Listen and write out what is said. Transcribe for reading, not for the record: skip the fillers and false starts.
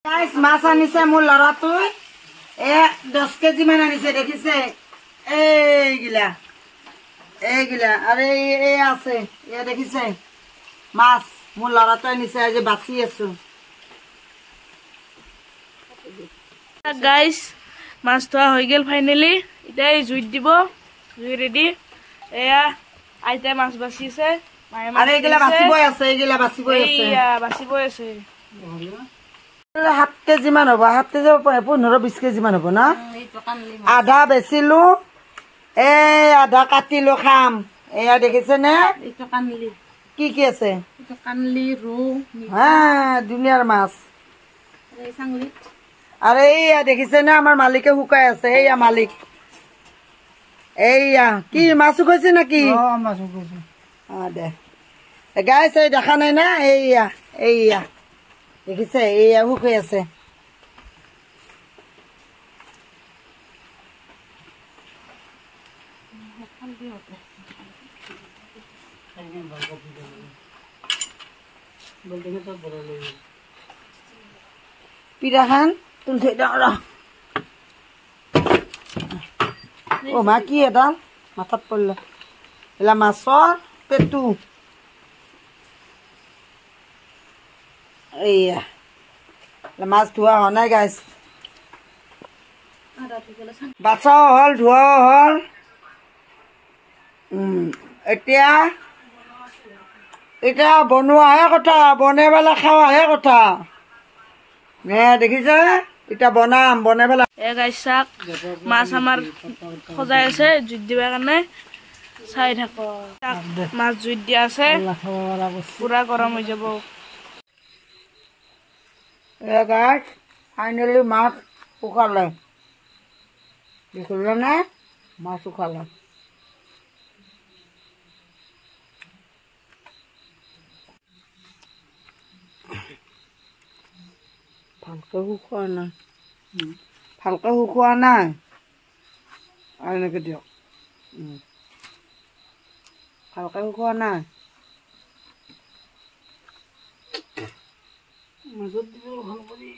guys মাছ আনিছে মোৰ লৰাটোই 10 KG মান আনিছে দেখিছে এইগিলা আৰু এই আছে এ দেখিছে মাছ মোৰ লৰাটোই আনিছে আজি বাছি আছো গাইস মাছ ধোৱা হৈ গেল ফাইনালি এতিয়া জুই দিব জুই ৰেডি এয়া আইতা মাছ বাছিছে আৰু এইগিলা বাছিবই আছে বাছিবই আছে 7 কেজি মান হ'ব 7 কেজি 15-20 কেজি মান হ'ব না আধা বেচিলো এই আধা কাটিলো খাম এয়া দেখিছে নে এইটো কানলি কি আছে এইটো কানলি ৰৌ দুনিয়াৰ মাছ এই সাংলি আৰু এইয়া দেখিছে নে আমাৰ মালিকে শুকাই আছে এইয়া মালিক এইয়া কি মাছ শুকাইছে নাকি মাছ শুকাইছে দে গাইছ এই দেখা নাই না এইয়া দেখিছে এইয়া শুকাই আছে পিঠাখান তুলি থৈ দিওঁ ৰ মা কি এডাল মাথাত পৰিলে এলা মাছৰ পেটু এইয়া মাছ ধোৱা হোৱা নাই গাইছ বাচাও হ'ল ধোৱাও হ'ল এতিয়া বনোৱাহে কথা বনাই পেলাই খাৱাহে কথা দেখিছে এতিয়া বনাই পেলাই গাইছ চাক মাছ আমাৰ সজাই আছে জুইত দিবৰ কাৰণে চাই থাকো মাছ জুইত দিয়া আছে পুৰা গৰম হৈ যাব গাইছ ফাইনেলি মাছ শুকালে দেখিলে নে মাছ শুকালে ভালকে শুকোৱা নাই আৰু এনেকে দিয়ক ভালকে শুকোৱা নাই মাজত দিব ভাল কৰি